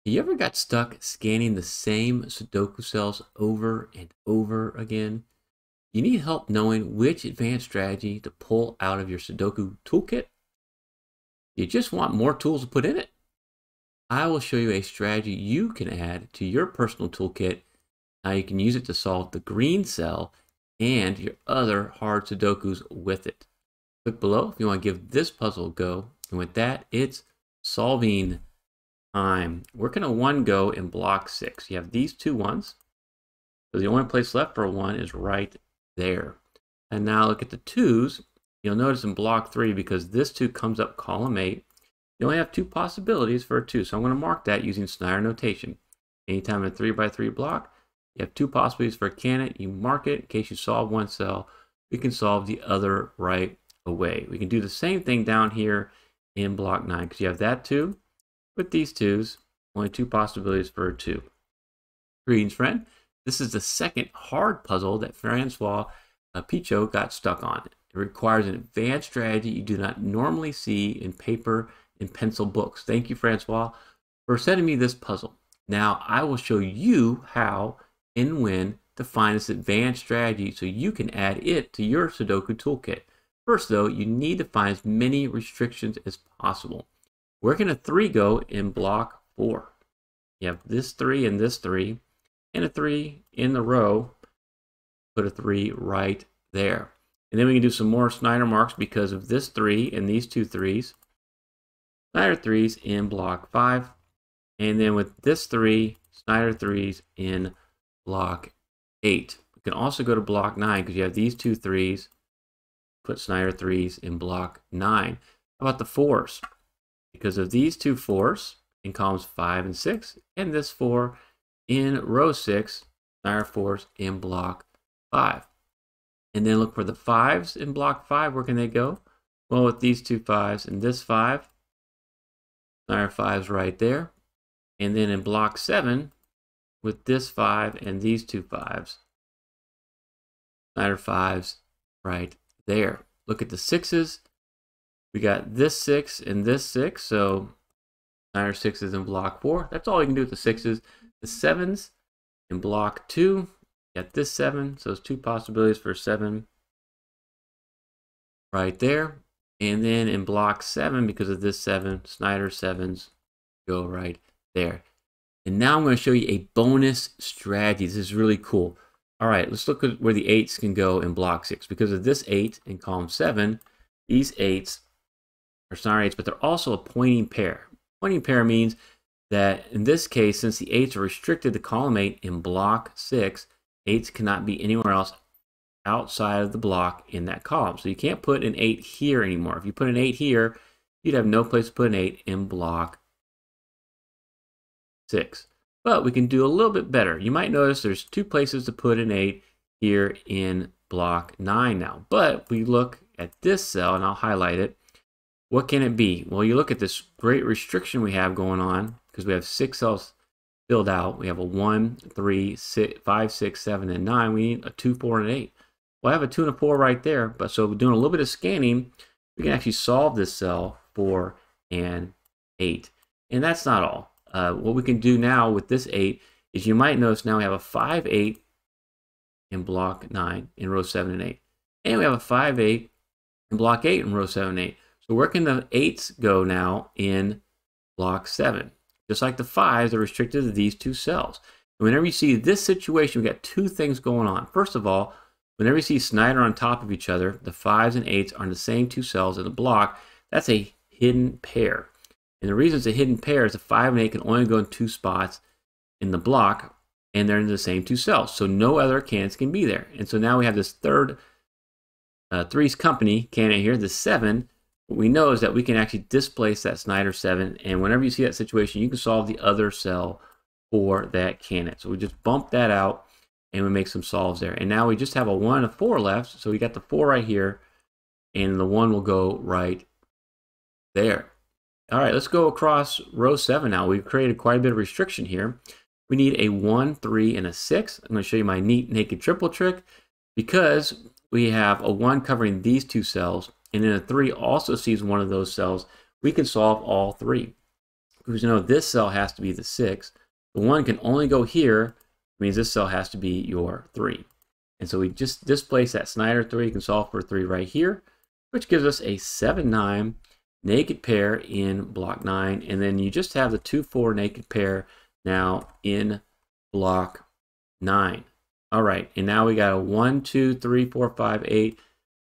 You ever got stuck scanning the same Sudoku cells over and over again? You need help knowing which advanced strategy to pull out of your Sudoku toolkit? You just want more tools to put in it? I will show you a strategy you can add to your personal toolkit, how you can use it to solve the green cell and your other hard Sudokus with it. Click below if you want to give this puzzle a go. And with that, it's solving time. We're going to one go in block 6. You have these two ones. So the only place left for a 1 is right there. And now look at the 2s. You'll notice in block 3, because this 2 comes up column 8, you only have 2 possibilities for a 2. So I'm going to mark that using Snyder notation. Anytime in a 3x3 block, you have 2 possibilities for a candidate. You mark it in case you solve one cell. We can solve the other right away. We can do the same thing down here in block 9 because you have that 2 with these 2s. Only 2 possibilities for a 2. Greetings, friend. This is the second hard puzzle that Francoise Pichot got stuck on. It requires an advanced strategy you do not normally see in paper and pencil books. Thank you, Francoise, for sending me this puzzle. Now I will show you how and when to find this advanced strategy so you can add it to your Sudoku toolkit. First, though, you need to find as many restrictions as possible. We're going to 3 go in block 4. You have this 3 and this 3, and a 3 in the row. Put a 3 right there. And then we can do some more Snyder marks because of this 3 and these 2 3s. Snyder 3s in block 5. And then with this 3, Snyder 3s in block 8. We can also go to block 9 because you have these 2 3s. Put Snyder 3s in block 9. How about the 4s? Because of these 2 4s in columns 5 and 6, and this 4 in row 6, Snyder 4s in block 5. And then look for the 5s in block 5. Where can they go? Well, with these 2 5s and this 5, Snyder 5s right there. And then in block 7, with this 5 and these 2 5s, Snyder 5s right there. Look at the 6s. We got this 6 and this 6, so Snyder 6s in block 4. That's all you can do with the 6s. The 7s in block 2. Got this 7, so there's 2 possibilities for 7 right there. And then in block 7, because of this 7, Snyder 7s go right there. And now I'm going to show you a bonus strategy. This is really cool. All right, let's look at where the 8s can go in block 6. Because of this 8 in column 7, these 8s are Snyder 8s, but they're also a pointing pair. Pointing pair means that in this case, since the 8s are restricted to column 8 in block 6, 8s cannot be anywhere else outside of the block in that column. So you can't put an 8 here anymore. If you put an 8 here, you'd have no place to put an 8 in block 6. But we can do a little bit better. You might notice there's 2 places to put an 8 here in block 9 now. But if we look at this cell, and I'll highlight it, what can it be? Well, you look at this great restriction we have going on because we have 6 cells filled out. We have a 1, 3, 6, 5, 6, 7, and 9. We need a 2, 4, and an 8. Well, I have a 2 and a 4 right there. But so doing a little bit of scanning, we can actually solve this cell for an 8. And that's not all. What we can do now with this 8 is you might notice now we have a 5, 8 in block 9 in row 7 and 8. And we have a 5, 8 in block 8 in row 7 and 8. So where can the 8s go now in block 7? Just like the 5s are restricted to these 2 cells. And whenever you see this situation, we've got 2 things going on. First of all, whenever you see Snyder on top of each other, the 5s and 8s are in the same 2 cells in the block. That's a hidden pair. And the reason it's a hidden pair is the 5 and 8 can only go in 2 spots in the block, and they're in the same 2 cells. So no other candidates can be there. And so now we have this third Three's Company candidate here, the 7. What we know is that we can actually displace that Snyder 7, and whenever you see that situation, you can solve the other cell for that candidate. So we just bump that out, and we make some solves there. And now we just have a 1 and a 4 left, so we got the 4 right here, and the 1 will go right there. All right, let's go across row 7 now. We've created quite a bit of restriction here. We need a 1, 3, and a 6. I'm going to show you my neat naked triple trick because we have a 1 covering these 2 cells, and then a 3 also sees one of those cells. We can solve all 3. because you know this cell has to be the 6. The 1 can only go here, means this cell has to be your 3. And so we just displace that Snyder 3, can solve for 3 right here, which gives us a 7-9 naked pair in block 9. And then you just have the 2-4 naked pair now in block 9. All right, and now we got a 1, 2, 3, 4, 5, 8.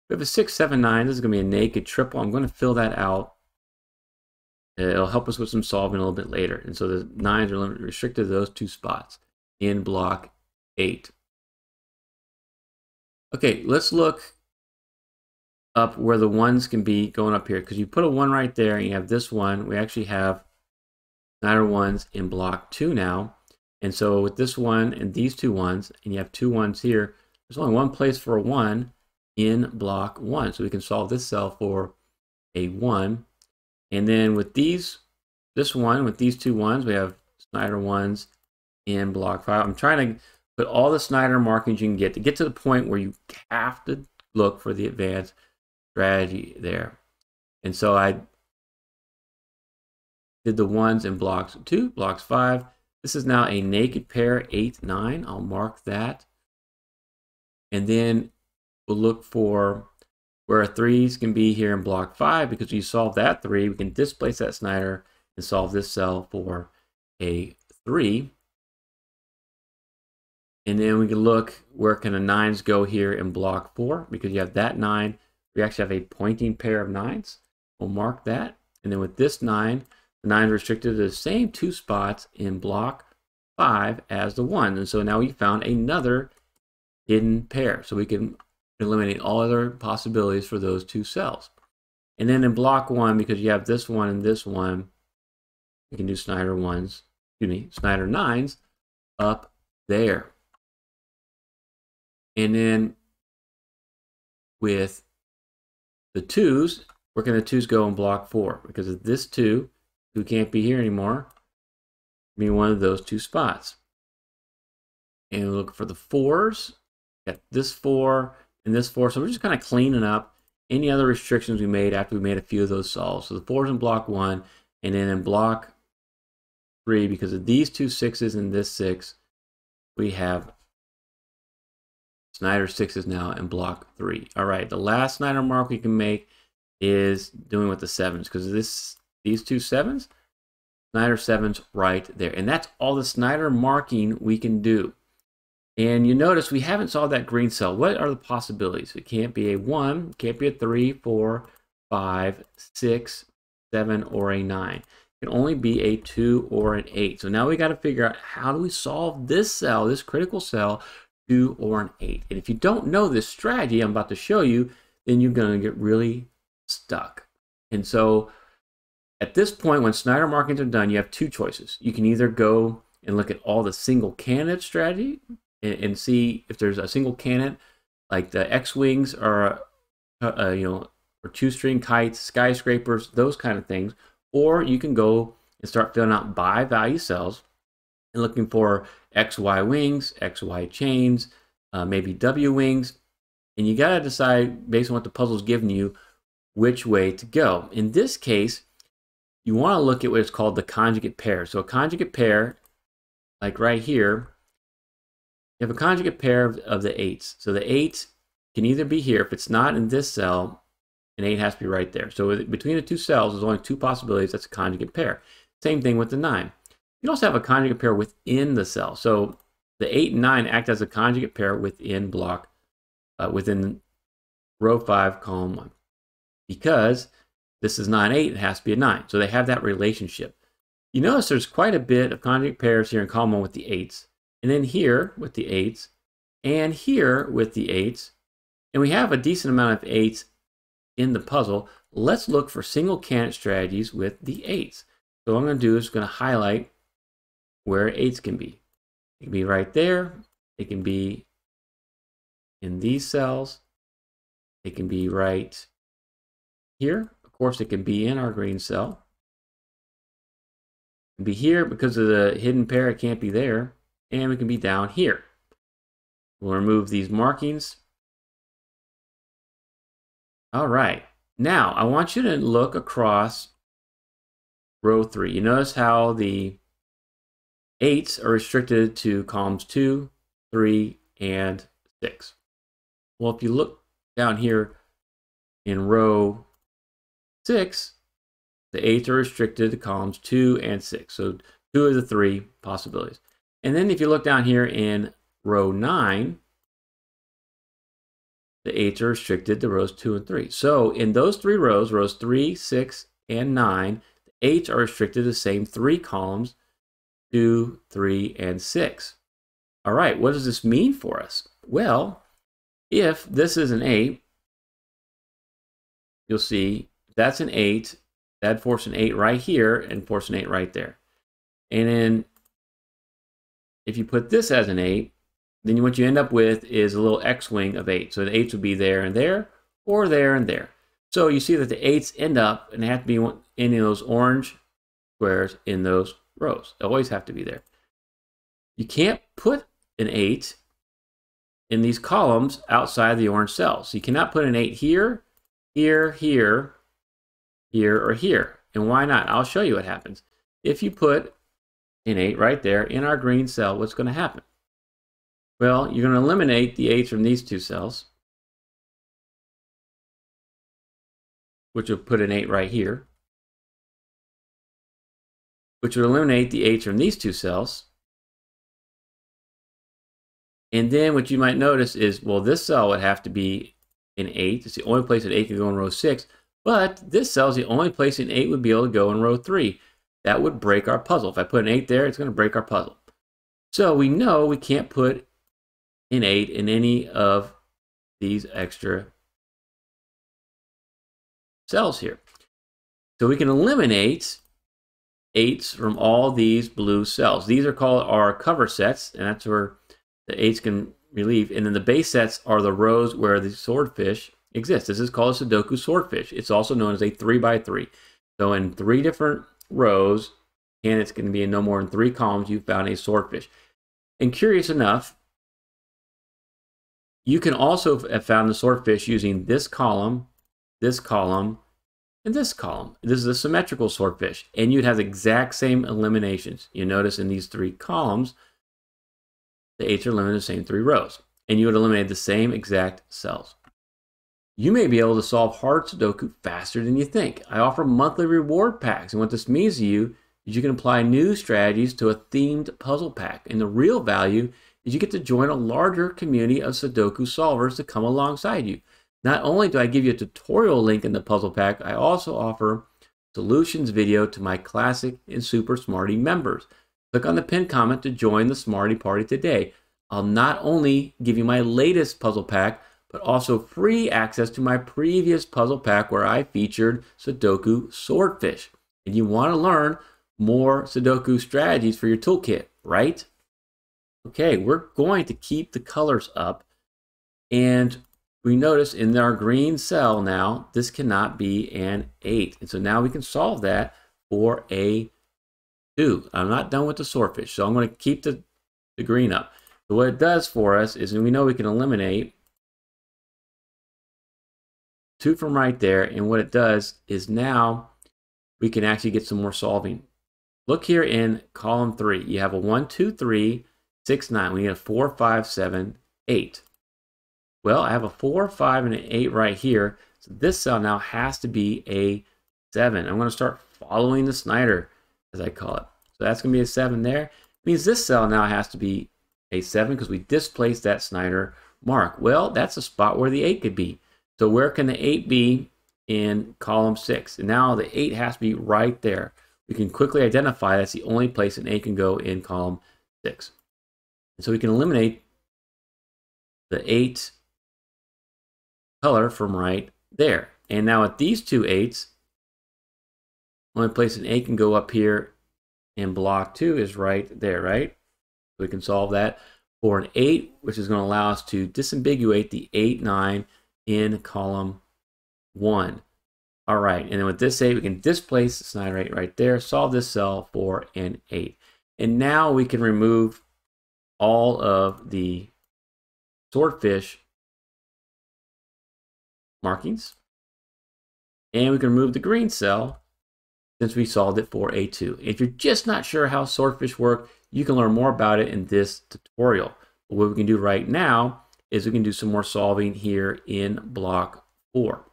We have a 6, 7, 9. This is going to be a naked triple. I'm going to fill that out. It'll help us with some solving a little bit later. And so the 9s are restricted to those 2 spots in block 8. Okay, let's look up where the 1s can be going up here, because you put a 1 right there and you have this one. We actually have Snyder 1s in block 2 now. And so with this one and these 2 1s, and you have 2 1s here, there's only one place for a 1 in block 1. So we can solve this cell for a 1. And then with this one, with these 2 1s, we have Snyder 1s in block 5. I'm trying to put all the Snyder markings you can get to the point where you have to look for the advanced strategy there. And so I did the 1s in blocks 2, blocks 5. This is now a naked pair, 8, 9. I'll mark that. And then we'll look for where 3s can be here in block 5, because you solve that 3, we can displace that Snyder and solve this cell for a 3. And then we can look where can the 9s go here in block 4, because you have that 9. We actually have a pointing pair of 9s. We'll mark that. And then with this 9, the 9 is restricted to the same 2 spots in block 5 as the 1. And so now we found another hidden pair. So we can eliminate all other possibilities for those 2 cells. And then in block 1, because you have this one and this one, we can do Snyder 1s, Snyder 9s up there. And then with the 2s, where can the 2s go in block 4? Because of this 2, who can't be here anymore, be one of those 2 spots. And we look for the 4s, got this 4 and this 4. So we're just kind of cleaning up any other restrictions we made after we made a few of those solves. So the 4's in block 1, and then in block 3, because of these 2 6s and this 6, we have Snyder 6s now in block 3. All right, the last Snyder mark we can make is doing with the 7s, because these 2 7s, Snyder 7s right there. And that's all the Snyder marking we can do. And you notice we haven't solved that green cell. What are the possibilities? It can't be a 1, it can't be a 3, 4, 5, 6, 7, or a 9. It can only be a 2 or an 8. So now we got to figure out, how do we solve this cell, this critical cell, 2 or an 8? And if you don't know this strategy I'm about to show you, then you're going to get really stuck. And so at this point, when Snyder markings are done, you have 2 choices. You can either go and look at all the single candidate strategy and see if there's a single candidate, like the X-wings or or 2-string kites, skyscrapers, those kind of things. Or you can go and start filling out by value cells and looking for XY wings, XY chains, maybe W wings. And you got to decide, based on what the puzzle's giving you, which way to go. In this case, you want to look at what is called the conjugate pair. So a conjugate pair, like right here, you have a conjugate pair of the 8s. So the 8 can either be here. If it's not in this cell, an 8 has to be right there. So between the 2 cells, there's only 2 possibilities. That's a conjugate pair. Same thing with the 9. You can also have a conjugate pair within the cell. So the 8 and 9 act as a conjugate pair within within row 5, column 1. Because this is not an 8, it has to be a 9. So they have that relationship. You notice there's quite a bit of conjugate pairs here in column 1 with the 8s. And then here with the 8s. And here with the 8s. And we have a decent amount of 8s in the puzzle. Let's look for single candidate strategies with the 8s. So what I'm going to do is going to highlight where 8s can be. It can be right there. It can be in these cells. It can be right here. Of course, it can be in our green cell. It can be here because of the hidden pair. It can't be there. And it can be down here. We'll remove these markings. All right. Now, I want you to look across row 3. You notice how the 8s are restricted to columns 2, 3, and 6. Well, if you look down here in row 6, the 8s are restricted to columns 2 and 6. So 2 of the 3 possibilities. And then if you look down here in row 9, the 8s are restricted to rows 2 and 3. So in those 3 rows, rows 3, 6, and 9, the 8s are restricted to the same 3 columns, 2, 3, and 6. All right, what does this mean for us? Well, if this is an 8, you'll see that's an 8. That'd force an 8 right here and force an 8 right there. And then if you put this as an 8, then what you end up with is a little X-wing of 8. So the 8s would be there and there, or there and there. So you see that the 8s end up, and they have to be in those orange squares in those rows. They always have to be there. You can't put an 8 in these columns outside the orange cells. So you cannot put an 8 here, here, here, here, or here. And why not? I'll show you what happens. If you put an 8 right there in our green cell, what's going to happen? Well, you're going to eliminate the 8s from these two cells, which will put an 8 right here, which would eliminate the 8s from these two cells. And then what you might notice is, well, this cell would have to be an 8. It's the only place that 8 can go in row 6. But this cell is the only place an 8 would be able to go in row 3. That would break our puzzle. If I put an 8 there, it's going to break our puzzle. So we know we can't put an 8 in any of these extra cells here. So we can eliminate 8s from all these blue cells. These are called our cover sets, and that's where the 8s can relieve. And then the base sets are the rows where the swordfish exists. This is called a Sudoku Swordfish. It's also known as a 3x3. So in 3 different rows, and it's going to be in no more than 3 columns, you found a swordfish. And curious enough, you can also have found the swordfish using this column, and this column. This is a symmetrical swordfish, and you'd have the exact same eliminations. You notice in these 3 columns, the 8s are limited to the same 3 rows, and you would eliminate the same exact cells. You may be able to solve hard Sudoku faster than you think. I offer monthly reward packs, and what this means to you is you can apply new strategies to a themed puzzle pack. And the real value is you get to join a larger community of Sudoku solvers to come alongside you. Not only do I give you a tutorial link in the puzzle pack, I also offer solutions video to my Classic and Super Smarty members. Click on the pinned comment to join the Smarty Party today. I'll not only give you my latest puzzle pack, but also free access to my previous puzzle pack where I featured Sudoku Swordfish. And you want to learn more Sudoku strategies for your toolkit, right? Okay, we're going to keep the colors up, and we notice in our green cell now, this cannot be an 8. And so now we can solve that for a 2. I'm not done with the swordfish, so I'm going to keep the green up. So what it does for us is, and we know we can eliminate 2 from right there, and what it does is now we can actually get some more solving. Look here in column 3. You have a 1, 2, 3, 6, 9. We need a 4, 5, 7, 8. Well, I have a 4, 5, and an 8 right here. So this cell now has to be a 7. I'm going to start following the Snyder, as I call it. So that's going to be a 7 there. It means this cell now has to be a 7 because we displaced that Snyder mark. Well, that's a spot where the 8 could be. So where can the 8 be in column 6? And now the 8 has to be right there. We can quickly identify that's the only place an 8 can go in column 6. And so we can eliminate the 8 color from right there. And now with these 2 8s, only place an 8 can go up here in block 2 is right there, right? So we can solve that for an 8, which is going to allow us to disambiguate the 8, 9 in column 1. All right, and then with this 8, we can displace the Snyder 8 right there, solve this cell for an 8. And now we can remove all of the swordfish markings. And we can remove the green cell since we solved it for a 2. If you're just not sure how swordfish work, you can learn more about it in this tutorial. But what we can do right now is we can do some more solving here in block 4.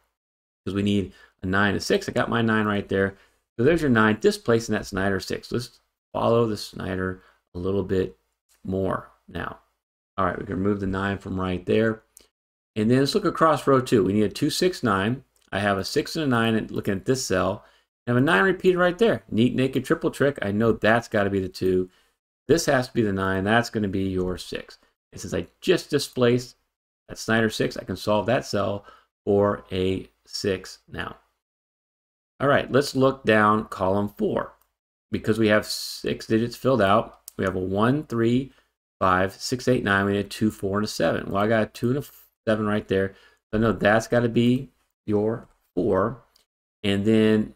Because we need a 9 and a 6. I got my 9 right there. So there's your 9, displacing that Snyder 6. Let's follow the Snyder a little bit more now. All right, we can remove the 9 from right there. And then let's look across row 2. We need a 2, 6, 9. I have a 6 and a 9 and looking at this cell. I have a 9 repeated right there. Neat, naked, triple trick. I know that's got to be the 2. This has to be the 9. That's going to be your 6. And since I just displaced that Snyder 6, I can solve that cell for a 6 now. All right, let's look down column 4. Because we have 6 digits filled out, we have a 1, 3, 5, 6, 8, 9. We need a 2, 4, and a 7. Well, I got a 2 and a 7 right there. So I know that's got to be your 4. And then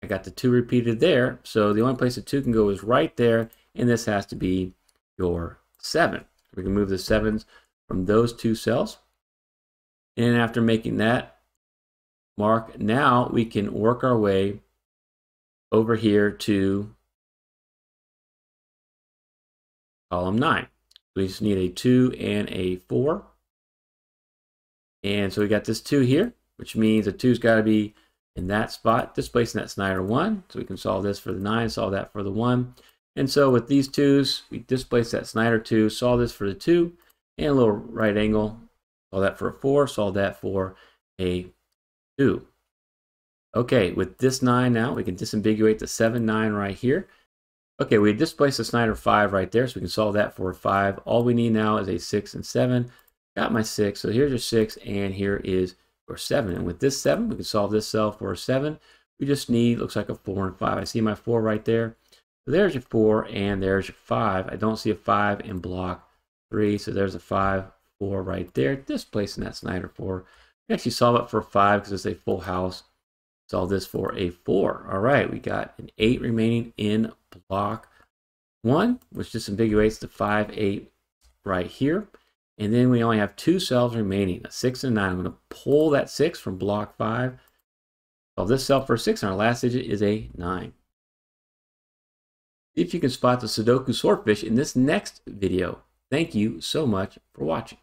I got the 2 repeated there. So the only place the 2 can go is right there. And this has to be your 7. We can move the 7s from those 2 cells. And after making that mark, now we can work our way over here to column 9. We just need a 2 and a 4. And so we got this 2 here, which means the 2's got to be in that spot, displacing that Snyder 1. So we can solve this for the 9, solve that for the 1. And so with these 2's, we displace that Snyder 2, solve this for the 2, and a little right angle, solve that for a 4, solve that for a 2. Okay, with this 9 now, we can disambiguate the 7, 9 right here. Okay, we displaced the Snyder 5 right there, so we can solve that for a 5. All we need now is a 6 and 7. Got my 6, so here's your 6, and here is your 7. And with this 7, we can solve this cell for a 7. We just need, looks like a 4 and 5. I see my 4 right there. So there's your 4, and there's your 5. I don't see a 5 in block 3, so there's a 5, 4 right there, displacing that Snyder 4. We actually solve it for 5 because it's a full house. Solve this for a 4. All right, we got an 8 remaining in block 1, which disambiguates the 5, 8 right here. And then we only have 2 cells remaining, a 6 and a 9. I'm going to pull that 6 from block 5. Solve this cell for 6, and our last digit is a 9. See if you can spot the Sudoku Swordfish in this next video. Thank you so much for watching.